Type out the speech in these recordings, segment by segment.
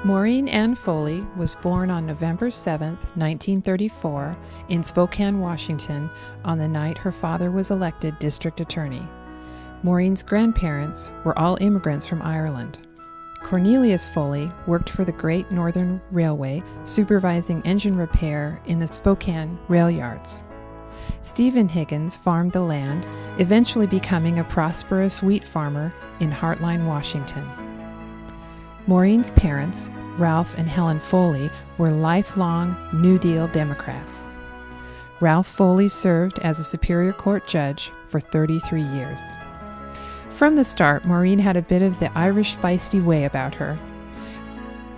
Maureen Ann Foley was born on November 7, 1934, in Spokane, Washington, on the night her father was elected district attorney. Maureen's grandparents were all immigrants from Ireland. Cornelius Foley worked for the Great Northern Railway, supervising engine repair in the Spokane rail yards. Stephen Higgins farmed the land, eventually becoming a prosperous wheat farmer in Heartline, Washington. Maureen's parents, Ralph and Helen Foley, were lifelong New Deal Democrats. Ralph Foley served as a Superior Court judge for 33 years. From the start, Maureen had a bit of the Irish feisty way about her.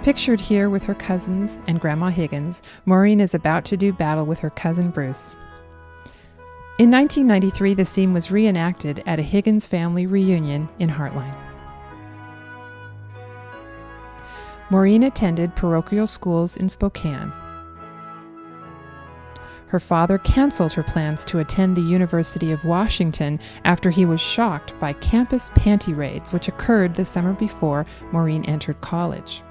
Pictured here with her cousins and Grandma Higgins, Maureen is about to do battle with her cousin Bruce. In 1993, the scene was reenacted at a Higgins family reunion in Heartline. Maureen attended parochial schools in Spokane. Her father canceled her plans to attend the University of Washington after he was shocked by campus panty raids, which occurred the summer before Maureen entered college.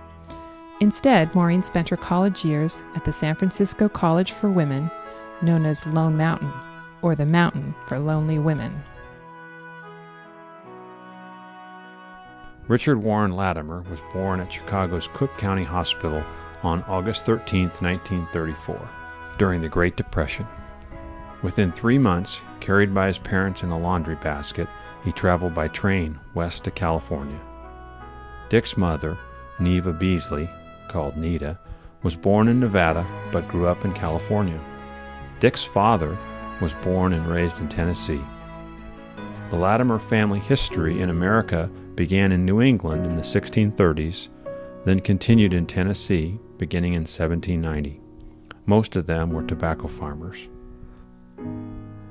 Instead, Maureen spent her college years at the San Francisco College for Women, known as Lone Mountain, or the Mountain for Lonely Women. Richard Warren Latimer was born at Chicago's Cook County Hospital on August 13, 1934, during the Great Depression. Within 3 months, carried by his parents in a laundry basket, he traveled by train west to California. Dick's mother, Neva Beasley, called Nita, was born in Nevada but grew up in California. Dick's father was born and raised in Tennessee. The Latimer family history in America began in New England in the 1630s, then continued in Tennessee beginning in 1790. Most of them were tobacco farmers.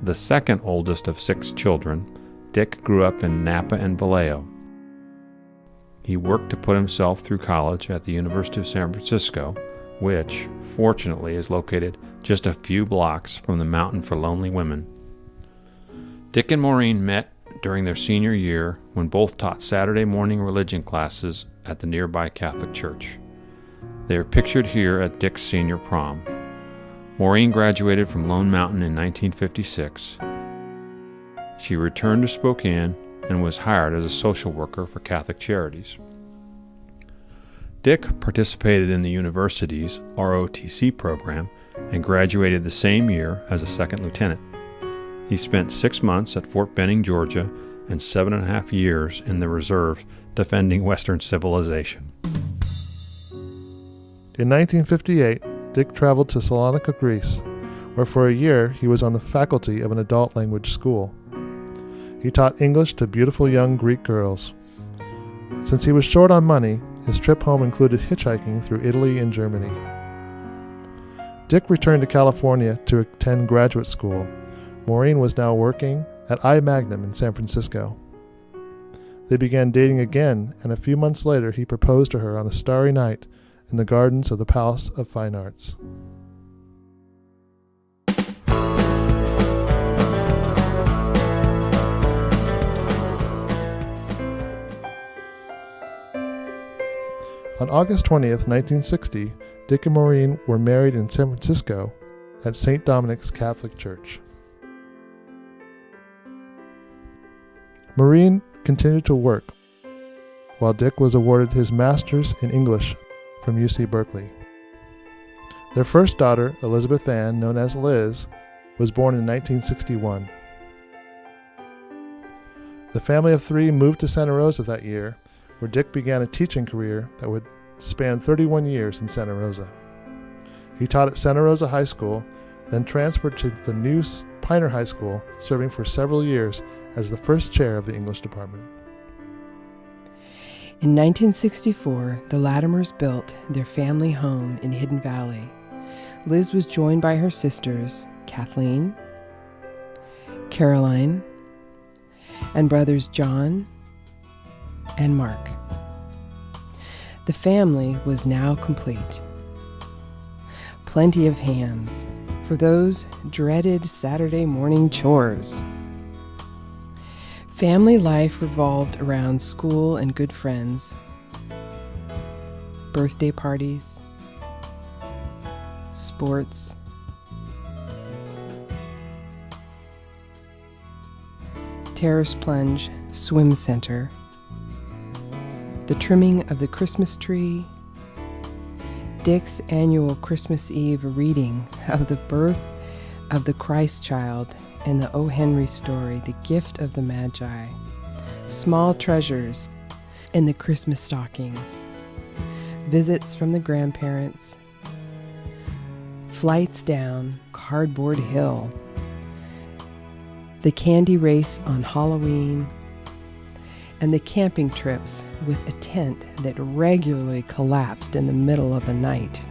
The second oldest of 6 children, Dick grew up in Napa and Vallejo. He worked to put himself through college at the University of San Francisco, which, fortunately, is located just a few blocks from the Mountain for Lonely Women. Dick and Maureen met during their senior year when both taught Saturday morning religion classes at the nearby Catholic church. They are pictured here at Dick's senior prom. Maureen graduated from Lone Mountain in 1956. She returned to Spokane and was hired as a social worker for Catholic Charities. Dick participated in the university's ROTC program and graduated the same year as a second lieutenant. He spent 6 months at Fort Benning, Georgia, and 7.5 years in the reserve defending Western civilization. In 1958, Dick traveled to Salonika, Greece, where for a year he was on the faculty of an adult language school. He taught English to beautiful young Greek girls. Since he was short on money, his trip home included hitchhiking through Italy and Germany. Dick returned to California to attend graduate school. Maureen was now working at I Magnum in San Francisco. They began dating again, and a few months later he proposed to her on a starry night in the gardens of the Palace of Fine Arts. On August 20th, 1960, Dick and Maureen were married in San Francisco at St. Dominic's Catholic Church. Maureen continued to work, while Dick was awarded his master's in English from UC Berkeley. Their first daughter, Elizabeth Ann, known as Liz, was born in 1961. The family of 3 moved to Santa Rosa that year, where Dick began a teaching career that would span 31 years in Santa Rosa. He taught at Santa Rosa High School, then transferred to the new Piner High School, serving for several years as the first chair of the English department. In 1964, the Latimers built their family home in Hidden Valley. Liz was joined by her sisters, Kathleen, Caroline, and brothers John and Mark. The family was now complete. Plenty of hands for those dreaded Saturday morning chores. Family life revolved around school and good friends. birthday parties, sports, terrace plunge swim center, the trimming of the Christmas tree, Dick's annual Christmas Eve reading of the birth of the Christ child and the O. Henry story, The Gift of the Magi, small treasures in the Christmas stockings, visits from the grandparents, flights down Cardboard Hill, the candy race on Halloween, and the camping trips with a tent that regularly collapsed in the middle of the night.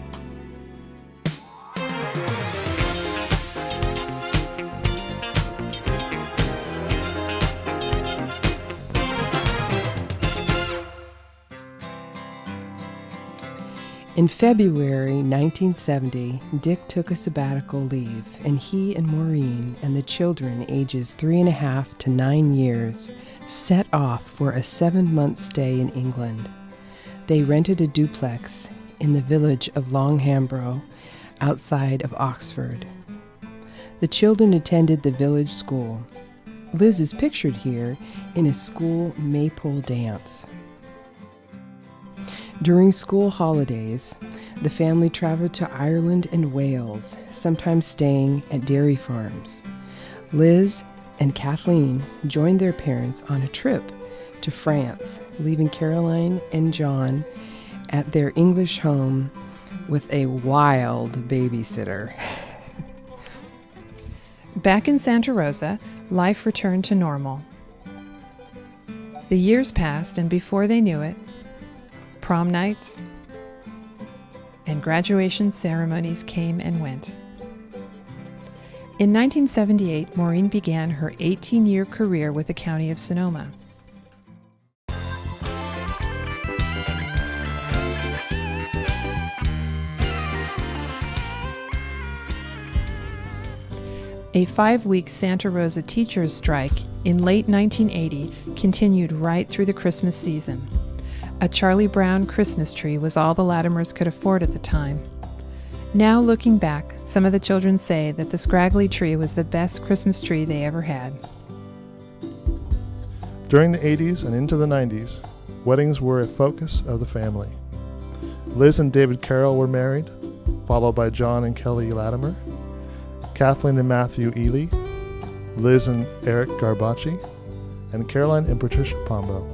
In February 1970, Dick took a sabbatical leave, and he and Maureen and the children ages 3.5 to 9 years set off for a 7-month stay in England. They rented a duplex in the village of Longhamborough, outside of Oxford. The children attended the village school. Liz is pictured here in a school maypole dance. During school holidays, the family traveled to Ireland and Wales, sometimes staying at dairy farms. Liz and Kathleen joined their parents on a trip to France, leaving Caroline and John at their English home with a wild babysitter. Back in Santa Rosa, life returned to normal. The years passed, and before they knew it, prom nights and graduation ceremonies came and went. In 1978, Maureen began her 18-year career with the County of Sonoma. A 5-week Santa Rosa teachers' strike in late 1980 continued right through the Christmas season. A Charlie Brown Christmas tree was all the Latimers could afford at the time. Now, looking back, some of the children say that the scraggly tree was the best Christmas tree they ever had. During the 80s and into the 90s, weddings were a focus of the family. Liz and David Carroll were married, followed by John and Kelly Latimer, Kathleen and Matthew Ely, Liz and Eric Garbacci, and Caroline and Patricia Pombo.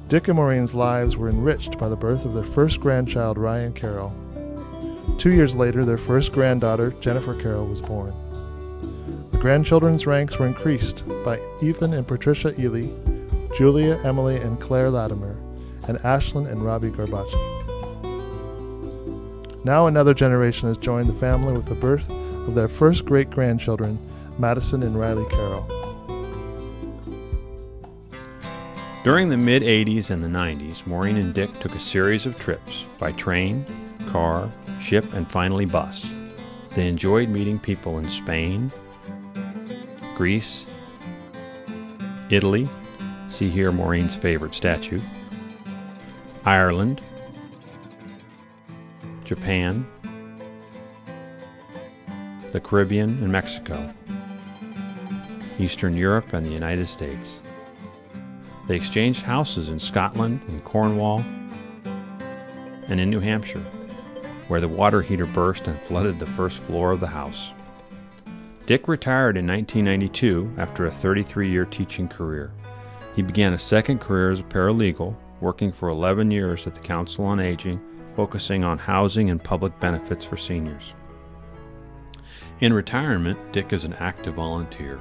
Dick and Maureen's lives were enriched by the birth of their first grandchild, Ryan Carroll. 2 years later, their first granddaughter, Jennifer Carroll, was born. The grandchildren's ranks were increased by Evelyn and Patricia Ely, Julia, Emily, and Claire Latimer, and Ashlyn and Robbie Garbacci. Now another generation has joined the family with the birth of their first great-grandchildren, Madison and Riley Carroll. During the mid-80s and the 90s, Maureen and Dick took a series of trips by train, car, ship, and finally bus. They enjoyed meeting people in Spain, Greece, Italy, see here Maureen's favorite statue, Ireland, Japan, the Caribbean and Mexico, Eastern Europe, and the United States. They exchanged houses in Scotland and Cornwall and in New Hampshire, where the water heater burst and flooded the first floor of the house. Dick retired in 1992 after a 33-year teaching career. He began a second career as a paralegal, working for 11 years at the Council on Aging, focusing on housing and public benefits for seniors. In retirement, Dick is an active volunteer.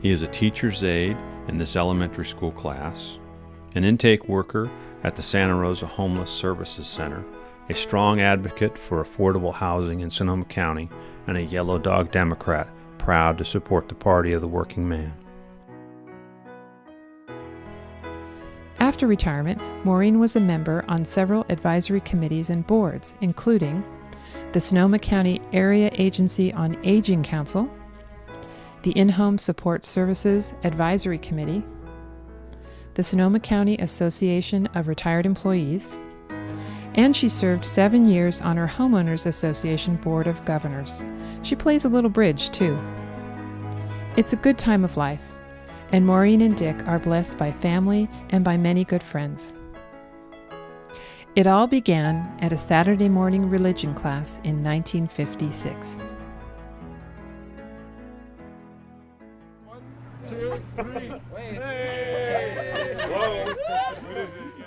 He is a teacher's aide in this elementary school class, an intake worker at the Santa Rosa Homeless Services Center, a strong advocate for affordable housing in Sonoma County, and a Yellow Dog Democrat proud to support the party of the working man. After retirement, Maureen was a member on several advisory committees and boards, including the Sonoma County Area Agency on Aging Council, the In-Home Support Services Advisory Committee, the Sonoma County Association of Retired Employees, And she served 7 years on her Homeowners Association Board of Governors. She plays a little bridge, too. It's a good time of life, and Maureen and Dick are blessed by family and by many good friends. It all began at a Saturday morning religion class in 1956. 1, 2, 3. Hey! Whoa! What is it?